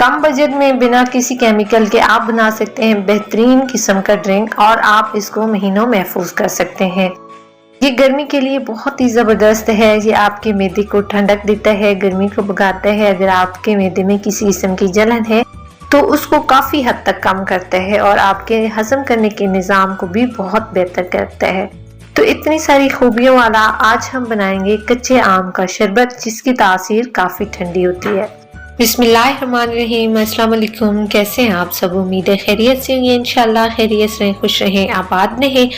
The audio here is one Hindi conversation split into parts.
कम बजट में बिना किसी केमिकल के आप बना सकते हैं बेहतरीन किस्म का ड्रिंक और आप इसको महीनों महफूज कर सकते हैं। ये गर्मी के लिए बहुत ही ज़बरदस्त है। ये आपके मैदे को ठंडक देता है, गर्मी को भगाता है। अगर आपके मैदे में किसी किस्म की जलन है तो उसको काफ़ी हद तक कम करता है और आपके हजम करने के निज़ाम को भी बहुत बेहतर करता है। तो इतनी सारी खूबियों वाला आज हम बनाएंगे कच्चे आम का शरबत, जिसकी तासीर काफ़ी ठंडी होती है। बिस्मिल्लाहिर्रहमानिर्रहीम। अस्सलाम वालेकुम, कैसे हैं आप सब? उम्मीद है खैरियत से होंगे। इंशाल्लाह खैरियत रहें, खुश रहें, आबाद रहें।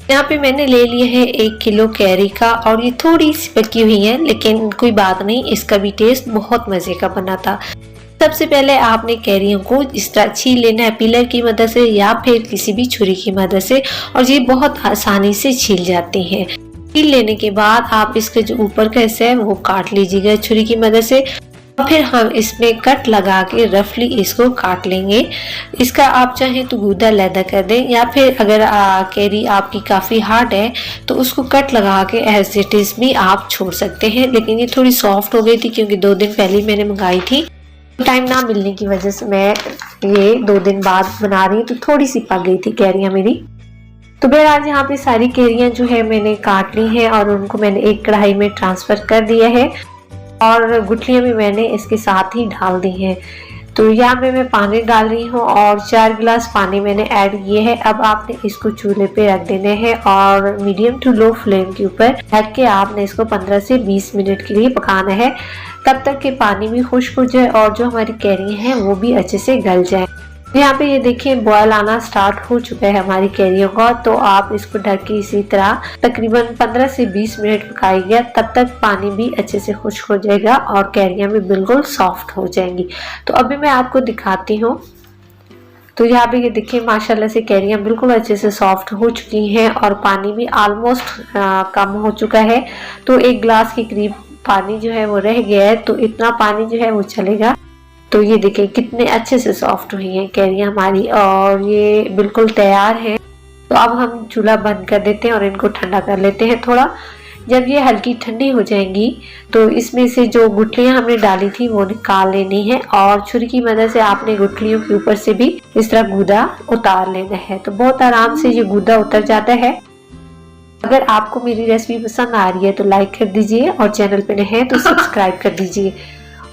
यहाँ पे मैंने ले लिया है 1 किलो कैरी का और ये थोड़ी सी पकी हुई है, लेकिन कोई बात नहीं, इसका भी टेस्ट बहुत मज़े का बना था। सबसे पहले आपने कैरियों को इस तरह छील लेना है पिलर की मदद से या फिर किसी भी छुरी की मदद से, और ये बहुत आसानी से छील जाती हैं। छील लेने के बाद आप इसके जो ऊपर का हिस्सा है वो काट लीजिएगा छुरी की मदद से, और फिर हम इसमें कट लगा के रफली इसको काट लेंगे। इसका आप चाहें तो गूदा लैदा कर दें, या फिर अगर कैरी आपकी काफ़ी हार्ड है तो उसको कट लगा के एज इट इज़ भी आप छोड़ सकते हैं। लेकिन ये थोड़ी सॉफ्ट हो गई थी क्योंकि 2 दिन पहले मैंने मंगाई थी। टाइम ना मिलने की वजह से मैं ये 2 दिन बाद बना रही हूँ, तो थोड़ी सी पक गई थी कैरियाँ मेरी। तो बहरहाल यहाँ पे सारी कैरियाँ जो है मैंने काट ली हैं और उनको मैंने एक कढ़ाई में ट्रांसफ़र कर दिया है और गुठलियाँ भी मैंने इसके साथ ही डाल दी हैं। तो यहाँ पे मैं पानी डाल रही हूँ और 4 गिलास पानी मैंने ऐड किए हैं। अब आपने इसको चूल्हे पे रख देने हैं और मीडियम टू लो फ्लेम के ऊपर रख के आपने इसको 15 से 20 मिनट के लिए पकाना है, तब तक कि पानी भी खुश्क हो जाए और जो हमारी कैरी हैं वो भी अच्छे से गल जाए। यहाँ पे ये देखिए बॉयल आना स्टार्ट हो चुका है हमारी कैरियों का। तो आप इसको ढक के इसी तरह तकरीबन 15 से 20 मिनट पकाइएगा, तब तक पानी भी अच्छे से खुश्क हो जाएगा और कैरियाँ भी बिल्कुल सॉफ्ट हो जाएंगी। तो अभी मैं आपको दिखाती हूँ। तो यहाँ पे ये देखिए माशाल्लाह से कैरियाँ बिल्कुल अच्छे से सॉफ्ट हो चुकी हैं और पानी भी ऑलमोस्ट कम हो चुका है। तो 1 गिलास के करीब पानी जो है वो रह गया है, तो इतना पानी जो है वो चलेगा। तो ये देखिए कितने अच्छे से सॉफ्ट हुई हैं कैरियाँ हमारी और ये बिल्कुल तैयार है। तो अब हम चूल्हा बंद कर देते हैं और इनको ठंडा कर लेते हैं थोड़ा। जब ये हल्की ठंडी हो जाएंगी तो इसमें से जो गुठलियाँ हमने डाली थी वो निकाल लेनी है और छुरी की मदद से आपने गुठलियों के ऊपर से भी इस तरह गूदा उतार लेना है। तो बहुत आराम से ये गूदा उतर जाता है। अगर आपको मेरी रेसिपी पसंद आ रही है तो लाइक कर दीजिए और चैनल पे नए हैं तो सब्सक्राइब कर दीजिए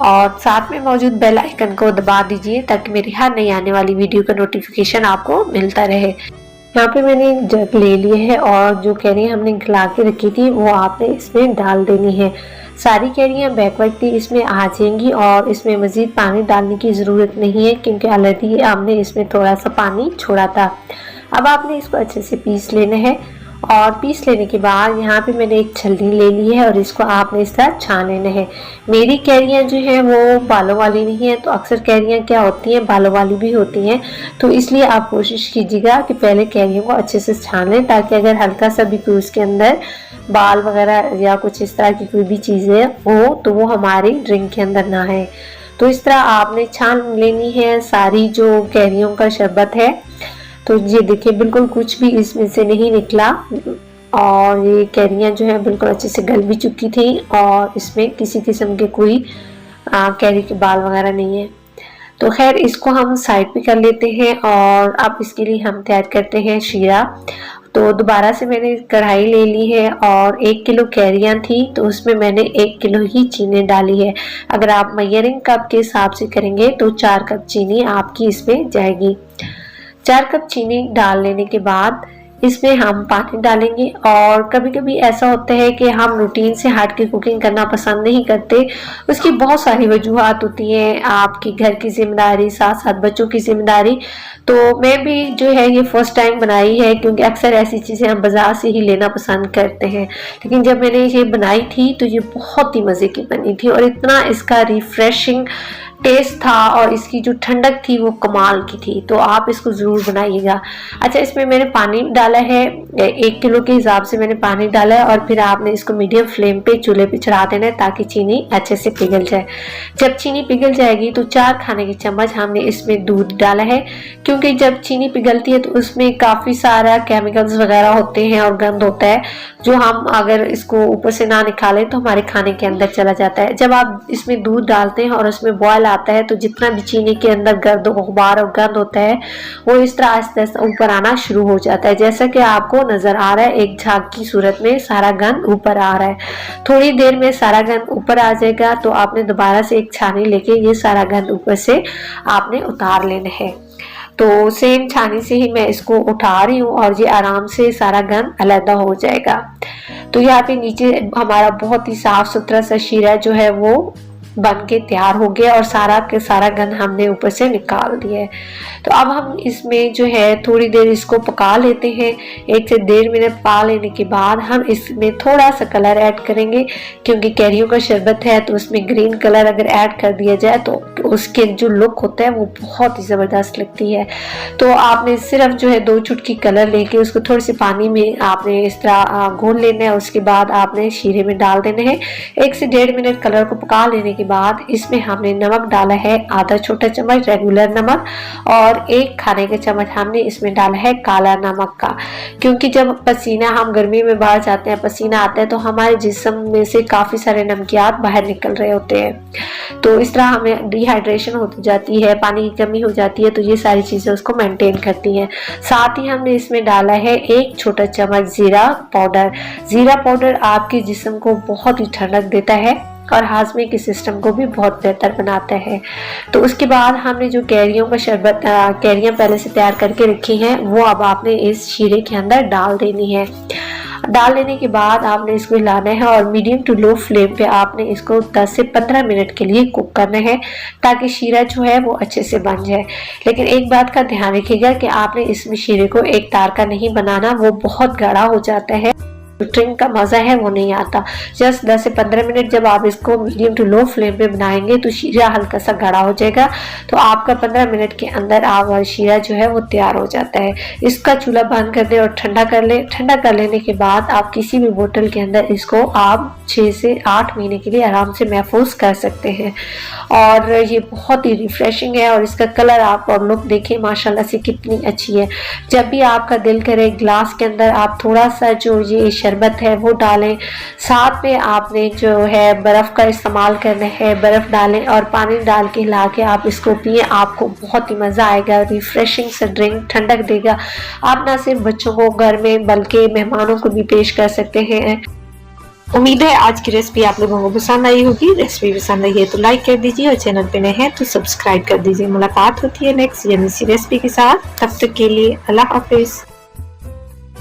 और साथ में मौजूद बेल आइकन को दबा दीजिए ताकि मेरी हर नई आने वाली वीडियो का नोटिफिकेशन आपको मिलता रहे। यहाँ पे मैंने जग ले लिए है और जो कैरियाँ हमने गला के रखी थी वो आपने इसमें डाल देनी है। सारी कैरियाँ बैक वक्ती इसमें आ जाएंगी और इसमें मज़ीद पानी डालने की ज़रूरत नहीं है क्योंकि ऑलरेडी हमने इसमें थोड़ा सा पानी छोड़ा था। अब आपने इसको अच्छे से पीस लेना है और पीस लेने के बाद यहाँ पे मैंने एक छलनी ले ली है और इसको आपने इस तरह छान लेना है। मेरी कैरियाँ जो है वो बालों वाली नहीं है, तो अक्सर कैरियाँ क्या होती हैं बालों वाली भी होती हैं, तो इसलिए आप कोशिश कीजिएगा कि पहले कैरियों को अच्छे से छान लें ताकि अगर हल्का सा भी कोई उसके अंदर बाल वगैरह या कुछ इस तरह की कोई भी चीज़ें हो तो वो हमारी ड्रिंक के अंदर ना आए। तो इस तरह आपने छान लेनी है सारी जो कैरियों का शरबत है। तो ये देखिए बिल्कुल कुछ भी इसमें से नहीं निकला और ये कैरियाँ जो है बिल्कुल अच्छे से गल भी चुकी थी और इसमें किसी किस्म के कोई कैरी के बाल वगैरह नहीं है। तो खैर इसको हम साइड पे कर लेते हैं और अब इसके लिए हम तैयार करते हैं शीरा। तो दोबारा से मैंने कढ़ाई ले ली है और 1 किलो कैरियाँ थी तो उसमें मैंने 1 किलो ही चीनी डाली है। अगर आप मेजरिंग कप के हिसाब से करेंगे तो 4 कप चीनी आपकी इसमें जाएगी। 4 कप चीनी डाल लेने के बाद इसमें हम पानी डालेंगे। और कभी कभी ऐसा होता है कि हम रूटीन से हट के कुकिंग करना पसंद नहीं करते, उसकी बहुत सारी वजूहात होती हैं, आपकी घर की जिम्मेदारी, साथ साथ बच्चों की जिम्मेदारी। तो मैं भी जो है ये फर्स्ट टाइम बनाई है क्योंकि अक्सर ऐसी चीज़ें हम बाज़ार से ही लेना पसंद करते हैं, लेकिन जब मैंने ये बनाई थी तो ये बहुत ही मज़े की बनी थी और इतना इसका रिफ्रेशिंग टेस्ट था और इसकी जो ठंडक थी वो कमाल की थी। तो आप इसको ज़रूर बनाइएगा। अच्छा, इसमें मैंने पानी डाला है 1 किलो के हिसाब से मैंने पानी डाला है और फिर आपने इसको मीडियम फ्लेम पे चूल्हे पे चढ़ा देना है ताकि चीनी अच्छे से पिघल जाए। जब चीनी पिघल जाएगी तो 4 खाने के चम्मच हमने इसमें दूध डाला है क्योंकि जब चीनी पिघलती है तो उसमें काफ़ी सारा केमिकल्स वगैरह होते हैं और गंद होता है जो हम अगर इसको ऊपर से ना निकालें तो हमारे खाने के अंदर चला जाता है। जब आप इसमें दूध डालते हैं और उसमें बॉयल आता है तो जितना भी चीनी के अंदर गर्द गुबार और गंद होता है वो इस तरह आहिस्ते आहिस्ते ऊपर आना शुरू हो जाता है। जैसा कि आपको नजर आ रहा है एक झाग की सूरत में सारा गंद ऊपर आ रहा है। थोड़ी देर में सारा गंद ऊपर आ जाएगा तो आपने दोबारा से एक छानी लेके ये सारा गंद ऊपर से आपने उतार लेना है। तो सेम छानी से ही मैं इसको उठा रही हूँ और ये आराम से सारा गंद अलग हो जाएगा। तो यहाँ पे नीचे हमारा बहुत ही साफ सुथरा सा शीरा जो है वो बन के तैयार हो गया और सारा के सारा गंद हमने ऊपर से निकाल दिया है। तो अब हम इसमें जो है थोड़ी देर इसको पका लेते हैं। 1 से 1.5 मिनट पका लेने के बाद हम इसमें थोड़ा सा कलर ऐड करेंगे, क्योंकि कैरियों का शरबत है तो उसमें ग्रीन कलर अगर ऐड कर दिया जाए तो उसके जो लुक होता है वो बहुत ही ज़बरदस्त लगती है। तो आपने सिर्फ जो है 2 चुटकी कलर लेके उसको थोड़ी सी पानी में आपने इस तरह घोल लेना है। उसके बाद आपने शीरे में डाल देना है। 1 से 1.5 मिनट कलर को पका लेने के बाद इसमें हमने नमक डाला है आधा छोटा चम्मच रेगुलर नमक और 1 खाने का चम्मच हमने इसमें डाला है काला नमक का, क्योंकि जब पसीना हम गर्मी में बाहर जाते हैं पसीना आता है तो हमारे जिस्म में से काफी सारे नमकियात बाहर निकल रहे होते हैं। तो इस तरह हमें डिहाइड्रेशन हो जाती है, पानी की कमी हो जाती है, तो ये सारी चीजें उसको मेंटेन करती हैं। साथ ही हमने इसमें डाला है 1 छोटा चम्मच जीरा पाउडर। जीरा पाउडर आपके जिस्म को बहुत ही ठंडक देता है और हाजमे के सिस्टम को भी बहुत बेहतर बनाता है। तो उसके बाद हमने जो कैरियों का शरबत कैरियां पहले से तैयार करके रखी हैं वो अब आपने इस शीरे के अंदर डाल देनी है। डाल लेने के बाद आपने इसको हिलाना है और मीडियम टू लो फ्लेम पे आपने इसको 10 से 15 मिनट के लिए कुक करना है ताकि शीरा जो है वो अच्छे से बन जाए। लेकिन एक बात का ध्यान रखिएगा कि आपने इसमें शीरे को एक तार का नहीं बनाना, वो बहुत गाढ़ा हो जाता है, ड्रिंक का मजा है वो नहीं आता। जस्ट 10 से 15 मिनट जब आप इसको मीडियम टू लो फ्लेम पे बनाएंगे तो शीरा हल्का सा गाढ़ा हो जाएगा। तो आपका 15 मिनट के अंदर आप शीरा जो है वो तैयार हो जाता है। इसका चूल्हा बंद कर दे और ठंडा कर ले। ठंडा कर लेने के बाद आप किसी भी बोतल के अंदर इसको आप 6 से 8 महीने के लिए आराम से महफूज कर सकते हैं। और ये बहुत ही रिफ्रेशिंग है और इसका कलर आप और लुक देखें माशाल्लाह से कितनी अच्छी है। जब भी आपका दिल करे ग्लास के अंदर आप थोड़ा सा जो ये शरबत है वो डालें, साथ में आपने जो है बर्फ का इस्तेमाल करना है, बर्फ डालें और पानी डाल के हिला के आप इसको पिए, आपको बहुत ही मज़ा आएगा। रिफ्रेशिंग सा ड्रिंक ठंडक देगा। आप ना सिर्फ बच्चों को घर में बल्कि मेहमानों को भी पेश कर सकते हैं। उम्मीद है आज की रेसिपी आप लोगों को पसंद आई होगी। रेसिपी पसंद आई है तो लाइक कर दीजिए और चैनल पे नए हैं तो सब्सक्राइब कर दीजिए। मुलाकात होती है नेक्स्ट यम्मी सी रेसिपी के साथ, तब तक के लिए अल्लाह हाफिज।